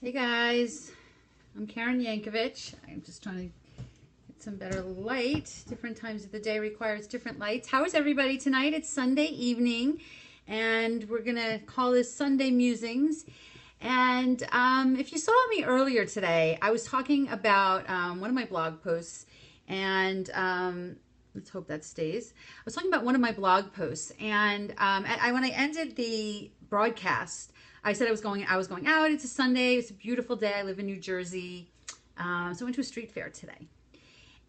Hey guys, I'm Karen Yankovich. I'm just trying to get some better light. Different times of the day requires different lights. How is everybody tonight? It's Sunday evening, and we're gonna call this Sunday Musings. And if you saw me earlier today, I was talking about one of my blog posts, and let's hope that stays. I was talking about one of my blog posts, and when I ended the broadcast, I said I was going out. It's a Sunday. It's a beautiful day. I live in New Jersey. So I went to a street fair today.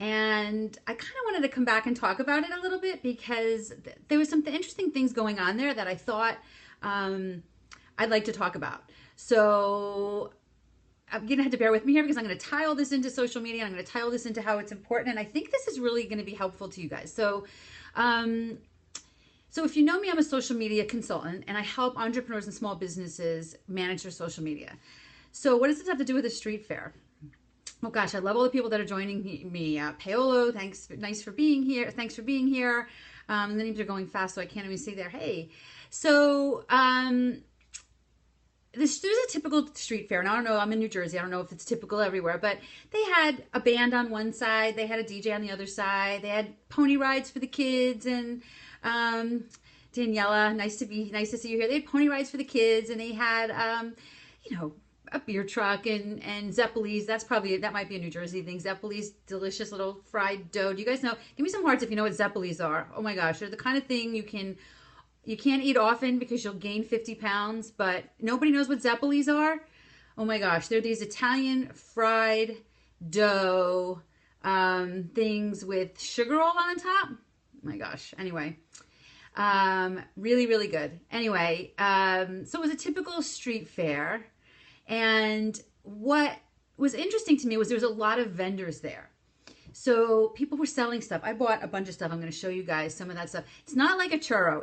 And I kind of wanted to come back and talk about it a little bit because there was some interesting things going on there that I thought I'd like to talk about. So I'm going to have to bear with me here because I'm going to tie all this into social media. I'm going to tie all this into how it's important. And I think this is really going to be helpful to you guys. So if you know me, I'm a social media consultant and I help entrepreneurs and small businesses manage their social media. So what does this have to do with a street fair? Oh gosh, I love all the people that are joining me. Paolo, thanks, nice for being here. Thanks for being here. The names are going fast, so I can't even see there. Hey, so there's a typical street fair, and I don't know, I'm in New Jersey, I don't know if it's typical everywhere, but they had a band on one side, they had a DJ on the other side, they had pony rides for the kids, and Daniela, nice to see you here. They had pony rides for the kids, and they had a beer truck and Zeppelis. That might be a New Jersey thing. Zeppelis, delicious little fried dough. Do you guys know? Give me some hearts if you know what Zeppelis are. Oh my gosh, they're the kind of thing you can't eat often because you'll gain 50 pounds, but nobody knows what Zeppelis are. Oh my gosh, they're these Italian fried dough things with sugar all on top. Oh my gosh. Anyway, really, really good. Anyway, so it was a typical street fair. And what was interesting to me was there was a lot of vendors there. So people were selling stuff. I bought a bunch of stuff. I'm going to show you guys some of that stuff. It's not like a churro.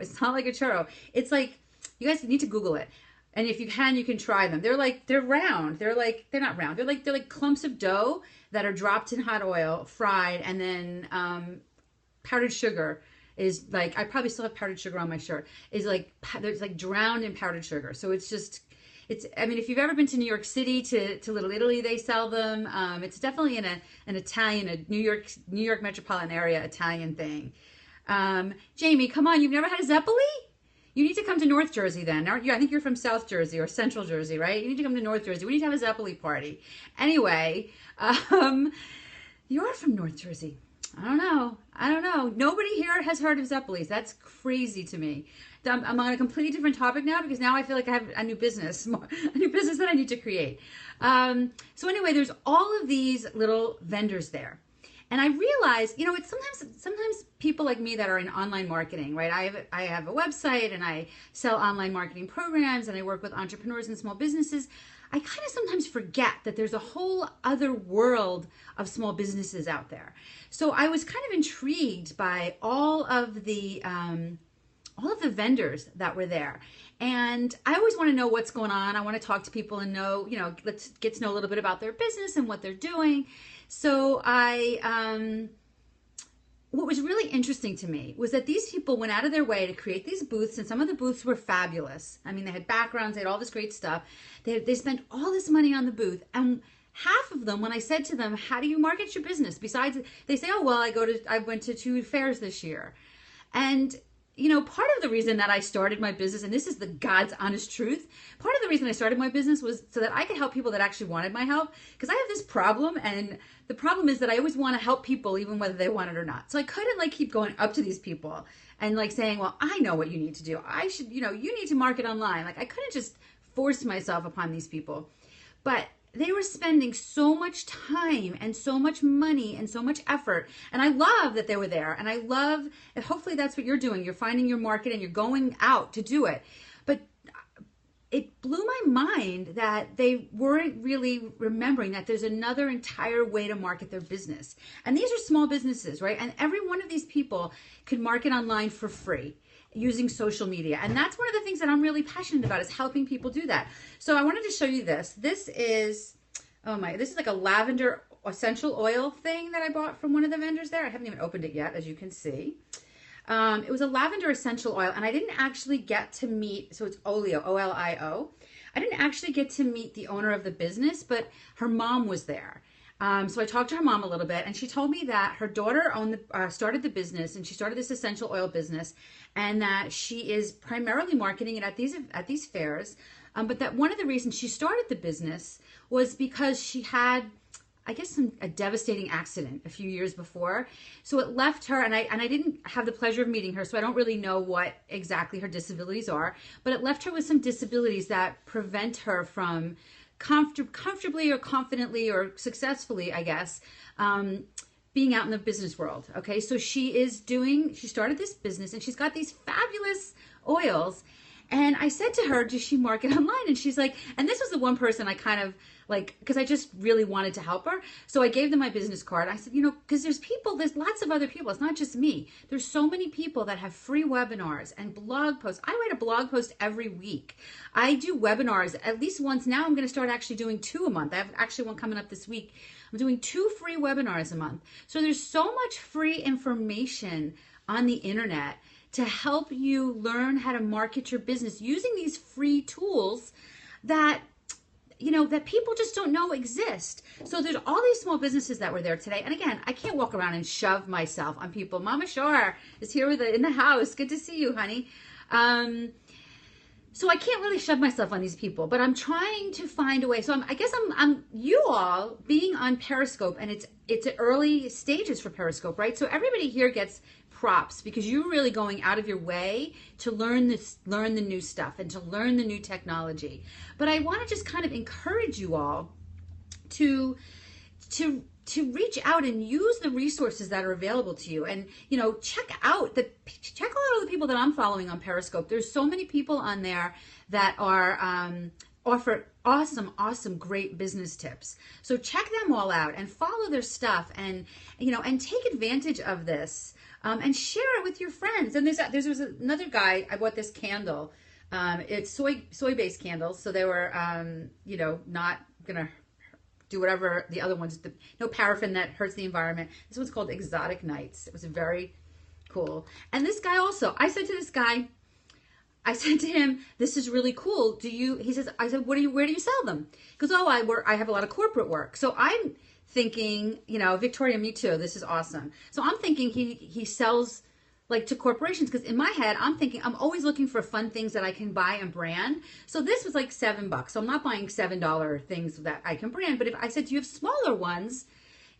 It's like, you guys need to Google it. And if you can try them. They're round. They're not round. They're like clumps of dough that are dropped in hot oil, fried, and then powdered sugar is like, I probably still have powdered sugar on my shirt, there's like drowned in powdered sugar. So I mean, if you've ever been to New York City, to Little Italy, they sell them. It's definitely an Italian, a New York metropolitan area Italian thing. Jamie, come on, you've never had a Zeppeli? You need to come to North Jersey then, aren't you? I think you're from South Jersey or Central Jersey, right? You need to come to North Jersey. We need to have a Zeppeli party. Anyway, you're from North Jersey. I don't know. Nobody here has heard of Zeppelis. That's crazy to me. I'm on a completely different topic now because now I feel like I have a new business that I need to create. So anyway, there's all of these little vendors there. And I realized, it's sometimes people like me that are in online marketing, right? I have a website and I sell online marketing programs and I work with entrepreneurs and small businesses. I kind of sometimes forget that there's a whole other world of small businesses out there. So I was kind of intrigued by all of the vendors that were there. And I always want to know what's going on. I want to talk to people and know, let's get to know a little bit about their business and what they're doing. So what was really interesting to me was that these people went out of their way to create these booths, and some of the booths were fabulous. I mean, they had backgrounds, they had all this great stuff. They spent all this money on the booth, and half of them, when I said to them, how do you market your business? Besides, they say, oh, well, I went to 2 fairs this year. And part of the reason that I started my business, and this is the God's honest truth, part of the reason I started my business was so that I could help people that actually wanted my help. Because I have this problem, and the problem is that I always want to help people even whether they want it or not. So I couldn't keep going up to these people and saying, well, I know what you need to do. I should, you need to market online. I couldn't just force myself upon these people. But they were spending so much time and so much money and so much effort. And I love that they were there. And I love, and hopefully that's what you're doing. You're finding your market and you're going out to do it. But it blew my mind that they weren't really remembering that there's another entire way to market their business. And these are small businesses, right? And every one of these people could market online for free using social media. And that's one of the things that I'm really passionate about, is helping people do that. So I wanted to show you this. This is like a lavender essential oil thing that I bought from one of the vendors there. I haven't even opened it yet, as you can see. It was a lavender essential oil, and I didn't actually get to meet, so it's Olio, O-L-I-O. I didn't actually get to meet the owner of the business, but her mom was there. So I talked to her mom a little bit, and she told me that her daughter started the business, and she started this essential oil business, and that she is primarily marketing it at these fairs. But that one of the reasons she started the business was because she had, I guess, a devastating accident a few years before. So it left her, and I didn't have the pleasure of meeting her, so I don't really know what exactly her disabilities are, but it left her with some disabilities that prevent her from comfortably or confidently or successfully, I guess, being out in the business world. Okay, so she started this business, and she's got these fabulous oils. And I said to her, does she market online? And she's like, and this was the one person I kind of like, because I just really wanted to help her. So I gave them my business card. I said, because there's lots of other people. It's not just me. There's so many people that have free webinars and blog posts. I write a blog post every week. I do webinars at least once. Now I'm going to start actually doing 2 a month. I have actually one coming up this week. I'm doing 2 free webinars a month. So there's so much free information on the internet to help you learn how to market your business using these free tools that that people just don't know exist. So there's all these small businesses that were there today. And again, I can't walk around and shove myself on people. Mama Shore is here in the house. Good to see you, honey. So I can't really shove myself on these people, but I'm trying to find a way. So I guess I'm you all being on Periscope, and it's at early stages for Periscope, right? So everybody here gets props because you're really going out of your way to learn the new stuff and to learn the new technology. But I want to just kind of encourage you all to reach out and use the resources that are available to you, and check out a lot of the people that I'm following on Periscope. There's so many people on there that are offer awesome great business tips. So check them all out and follow their stuff, and and take advantage of this, and share it with your friends. And there's another guy. I bought this candle. It's soy based candles, so they were not gonna do whatever the other ones, no paraffin that hurts the environment. This one's called Exotic Nights. It was very cool. And this guy also, I said to him, this is really cool. I said, where do you sell them? He goes, oh, I have a lot of corporate work. So I'm thinking, Victoria, me too. This is awesome. So I'm thinking he sells like to corporations, because in my head I'm thinking I'm always looking for fun things that I can buy and brand. So this was like $7. So I'm not buying $7 things that I can brand. But if I said, do you have smaller ones?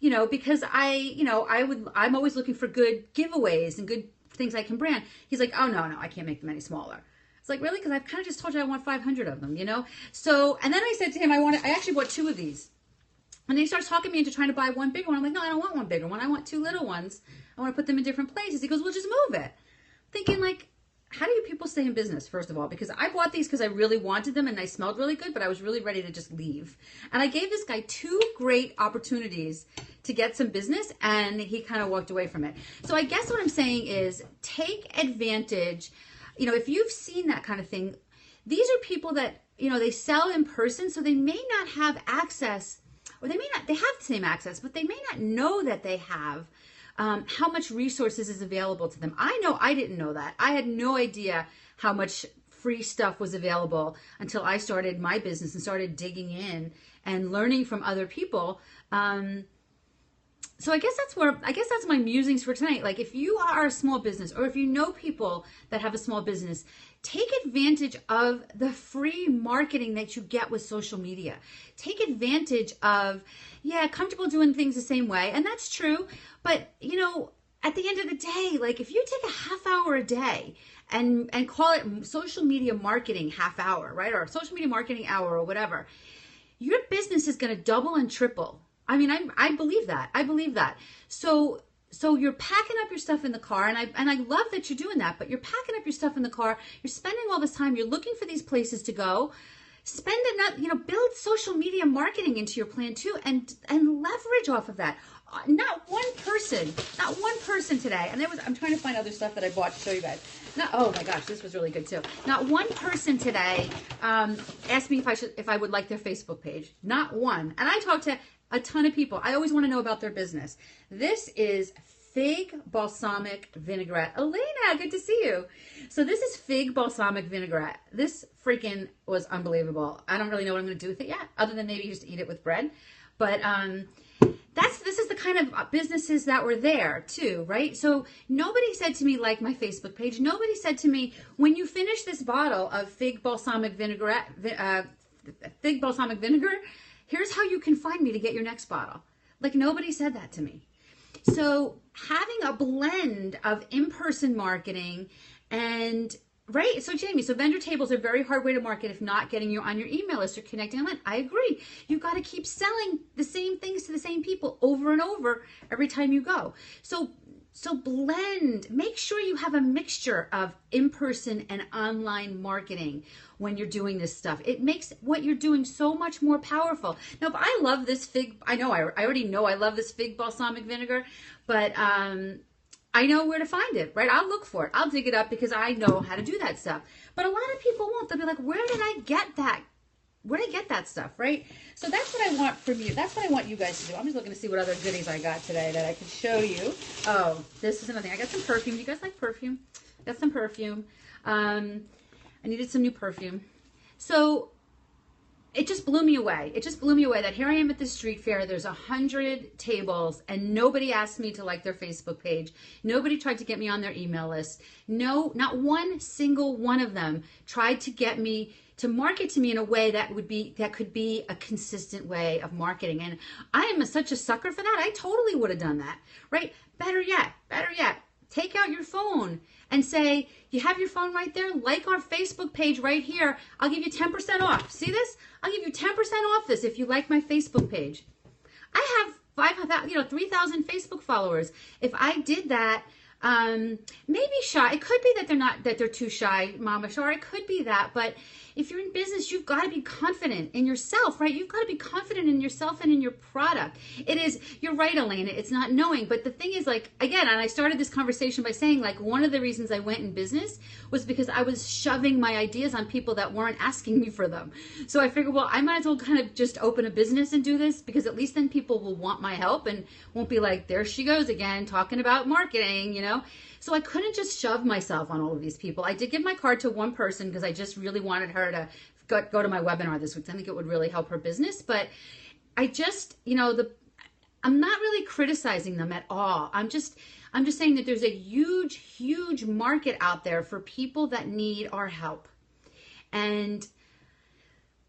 Because I'm always looking for good giveaways and good things I can brand. He's like, oh no, I can't make them any smaller. It's like, really? Because I've kind of just told you I want 500 of them, So, and then I said to him, I actually bought 2 of these. And then he starts talking me into trying to buy one bigger one. I'm like, no, I don't want one bigger one. I want 2 little ones. I want to put them in different places. He goes, well, just move it. Thinking like, how do you people stay in business, first of all? Because I bought these because I really wanted them and they smelled really good, but I was really ready to just leave. And I gave this guy 2 great opportunities to get some business, and he kind of walked away from it. So I guess what I'm saying is take advantage. If you've seen that kind of thing, these are people that, they sell in person, so they may not have access, or they have the same access, but they may not know that they have how much resources is available to them. I know I didn't know that. I had no idea how much free stuff was available until I started my business and started digging in and learning from other people. So I guess that's my musings for tonight. Like, if you are a small business, or if you know people that have a small business, take advantage of the free marketing that you get with social media. Take advantage of, comfortable doing things the same way. And that's true. But, at the end of the day, like, if you take a half hour a day and call it social media marketing half hour, right? Or social media marketing hour or whatever, your business is going to double and triple. I mean, I believe that. I believe that. So you're packing up your stuff in the car, and I love that you're doing that, but you're packing up your stuff in the car. You're spending all this time. You're looking for these places to go. Build social media marketing into your plan too, and leverage off of that. Not one person today. And I'm trying to find other stuff that I bought to show you guys. Oh my gosh, this was really good too. Not one person today asked me if I would like their Facebook page. Not one. And I talked to a ton of people. I always want to know about their business. This is fig balsamic vinaigrette. Elena, good to see you. So this is fig balsamic vinaigrette. This freaking was unbelievable. I don't really know what I'm going to do with it yet, other than maybe just eat it with bread. But this is the kind of businesses that were there too, right? So nobody said to me, like my Facebook page, nobody said to me, when you finish this bottle of fig balsamic vinaigrette, fig balsamic vinegar, here's how you can find me to get your next bottle. Like nobody said that to me. So having a blend of in-person marketing and right. So Jamie, so vendor tables are a very hard way to market if not getting you on your email list or connecting online. I agree. You've got to keep selling the same things to the same people over and over every time you go. So blend, make sure you have a mixture of in-person and online marketing when you're doing this stuff. It makes what you're doing so much more powerful. Now, if I love this fig, I already know I love this fig balsamic vinegar, but I know where to find it, right? I'll look for it. I'll dig it up because I know how to do that stuff. But a lot of people won't. They'll be like, where did I get that? Where did I get that stuff, right? So that's what I want from you. That's what I want you guys to do. I'm just looking to see what other goodies I got today that I can show you. Oh, this is another thing. I got some perfume. You guys like perfume? Got some perfume. I needed some new perfume. So it just blew me away. It just blew me away that here I am at this street fair. There's 100 tables and nobody asked me to like their Facebook page. Nobody tried to get me on their email list. No, not one single one of them tried to get me to market to me in a way that could be a consistent way of marketing. And I am such a sucker for that. I totally would have done that, right? Better yet, take out your phone and say, you have your phone right there, like our Facebook page right here. I'll give you 10% off. See this? I'll give you 10% off this if you like my Facebook page. I have 3,000 Facebook followers. If I did that, maybe shy. It could be that they're too shy, Mama Shar. It could be that, but if you're in business, you've got to be confident in yourself, right? You've got to be confident in yourself and in your product. You're right, Elena. It's not knowing, but the thing is, like, again, and I started this conversation by saying, like, one of the reasons I went in business was because I was shoving my ideas on people that weren't asking me for them. So I figured, well, I might as well kind of just open a business and do this because at least then people will want my help and won't be like, there she goes again, talking about marketing, you know? So I couldn't just shove myself on all of these people. I did give my card to one person because I just really wanted her to go to my webinar this week. I think it would really help her business. But I just, I'm not really criticizing them at all. I'm just saying that there's a huge, huge market out there for people that need our help. And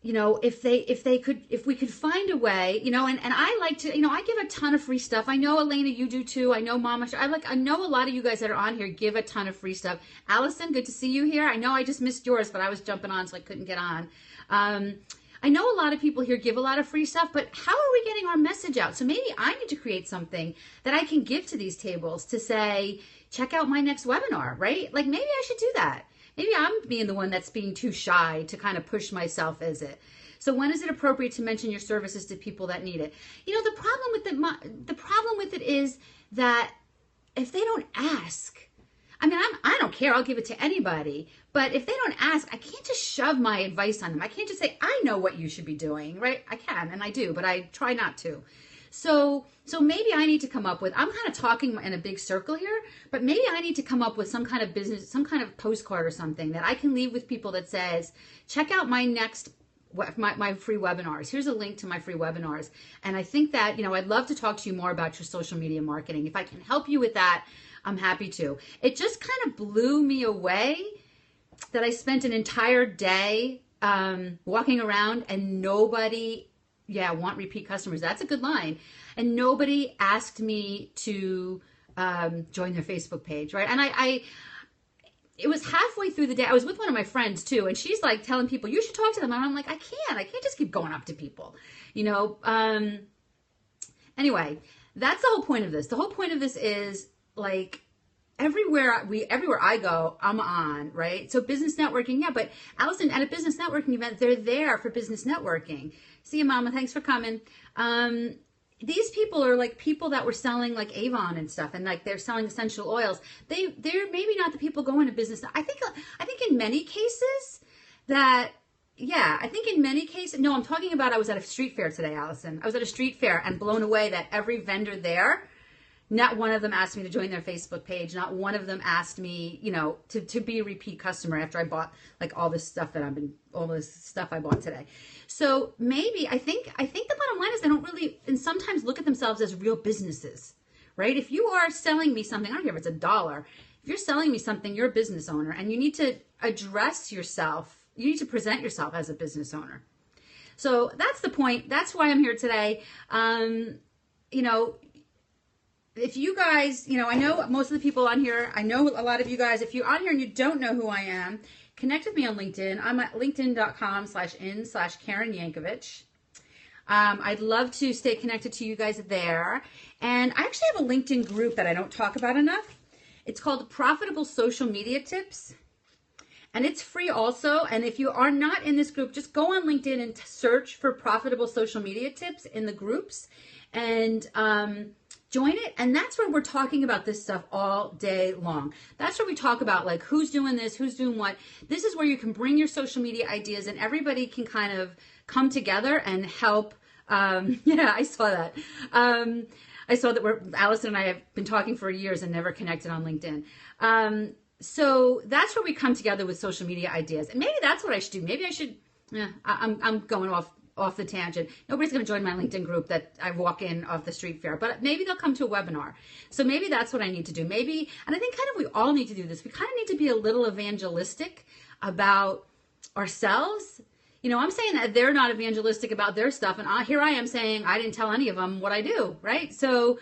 if we could find a way, and I like to, I give a ton of free stuff. I know, Elena, you do too. I know, Mama, I know a lot of you guys that are on here give a ton of free stuff. Allison, good to see you here. I know I just missed yours, but I was jumping on, so I couldn't get on. I know a lot of people here give a lot of free stuff, but how are we getting our message out? So maybe I need to create something that I can give to these tables to say, check out my next webinar, right? Like maybe I should do that. Maybe I'm being the one that's being too shy to kind of push myself as it. So when is it appropriate to mention your services to people that need it? The problem with it is that if they don't ask, I don't care. I'll give it to anybody. But if they don't ask, I can't just shove my advice on them. I can't just say, I know what you should be doing, right? I can, and I do, but I try not to. So maybe I need to come up with, I'm kind of talking in a big circle here, but maybe I need to come up with some kind of business, some kind of postcard or something that I can leave with people that says, check out my next, my free webinars. Here's a link to my free webinars. And I think that, I'd love to talk to you more about your social media marketing. If I can help you with that, I'm happy to. It just kind of blew me away that I spent an entire day walking around and nobody want repeat customers. That's a good line. And nobody asked me to join their Facebook page, right? And it was halfway through the day. I was with one of my friends too, and she's like telling people, you should talk to them. And I'm like, I can't just keep going up to people, Anyway, that's the whole point of this. The whole point of this is like, everywhere I go, I'm on, right? So business networking, yeah, but Allison, at a business networking event, they're there for business networking. See you, Mama. Thanks for coming. These people are like people that were selling like Avon and stuff, and like they're selling essential oils. They're maybe not the people going to business. I think in many cases that, yeah, I think in many cases, no, I'm talking about I was at a street fair today, Allison. I was at a street fair and blown away that every vendor there Not one of them asked me to join their Facebook page. Not one of them asked me, you know, to be a repeat customer after I bought like all this stuff all this stuff I bought today. So maybe I think the bottom line is they don't really, and sometimes look at themselves as real businesses, right? If you are selling me something, I don't care if it's $1. If you're selling me something, you're a business owner, and you need to address yourself. You need to present yourself as a business owner. So that's the point. That's why I'm here today. You know, if you guys, you know, I know most of the people on here, I know a lot of you guys, if you're on here and you don't know who I am, connect with me on LinkedIn. I'm at linkedin.com/in/Karen Yankovich. I'd love to stay connected to you guys there. And I actually have a LinkedIn group that I don't talk about enough. It's called Profitable Social Media Tips. And it's free also. And if you are not in this group, just go on LinkedIn and search for Profitable Social Media Tips in the groups and join it. And that's where we're talking about this stuff all day long. That's where we talk about like who's doing this, who's doing what. This is where you can bring your social media ideas and everybody can kind of come together and help. Yeah, I saw that. I saw that Allison and I have been talking for years and never connected on LinkedIn. So that's where we come together with social media ideas. And maybe that's what I should do. Maybe I should, I'm going off the tangent. Nobody's going to join my LinkedIn group that I walk in off the street fair, but maybe they'll come to a webinar. So maybe that's what I need to do. Maybe, and I think kind of we all need to do this. We kind of need to be a little evangelistic about ourselves. You know, I'm saying that they're not evangelistic about their stuff. And here I am saying I didn't tell any of them what I do, right? So,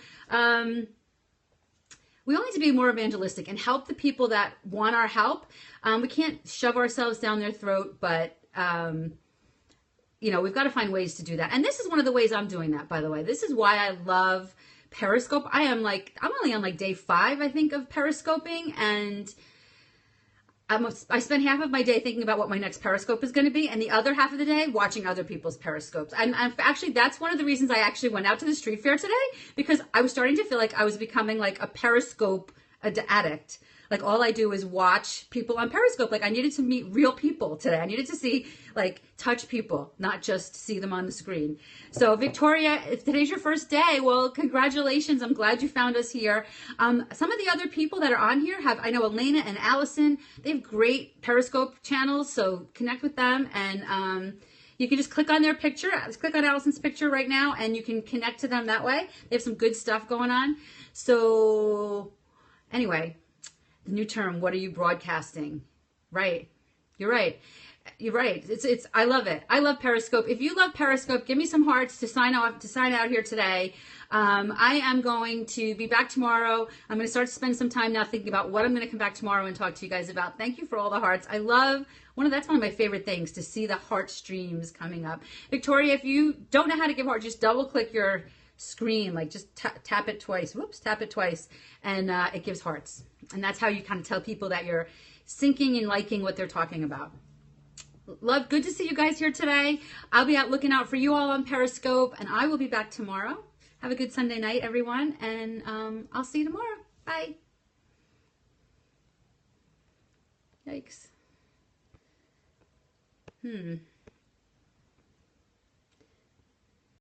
we all need to be more evangelistic and help the people that want our help. We can't shove ourselves down their throat, but, you know, we've got to find ways to do that. And this is one of the ways I'm doing that, by the way. This is why I love Periscope. I'm only on like day 5, I think, of Periscoping. And I spend half of my day thinking about what my next Periscope is going to be, and the other half of the day watching other people's Periscopes. I'm actually, that's one of the reasons I actually went out to the street fair today, because I was starting to feel like I was becoming like a Periscope addict. Like all I do is watch people on Periscope. Like I needed to meet real people today. I needed to see, like, touch people, not just see them on the screen. So Victoria, if today's your first day, well, congratulations. I'm glad you found us here. Some of the other people that are on here I know Elena and Allison, they have great Periscope channels. So connect with them, and you can just click on their picture. Just click on Allison's picture right now, and you can connect to them that way. They have some good stuff going on. So anyway, the new term, what are you broadcasting? Right. You're right. You're right. I love it. I love Periscope. If you love Periscope, give me some hearts to sign out here today. I am going to be back tomorrow. I'm going to start to spend some time now thinking about what I'm going to come back tomorrow and talk to you guys about. Thank you for all the hearts. That's one of my favorite things, to see the heart streams coming up. Victoria, if you don't know how to give hearts, just double click your screen, like just tap it twice. Whoops, tap it twice, and it gives hearts. And that's how you kind of tell people that you're syncing and liking what they're talking about. Love, good to see you guys here today. I'll be out looking out for you all on Periscope, and I will be back tomorrow. Have a good Sunday night, everyone, and I'll see you tomorrow. Bye. Yikes.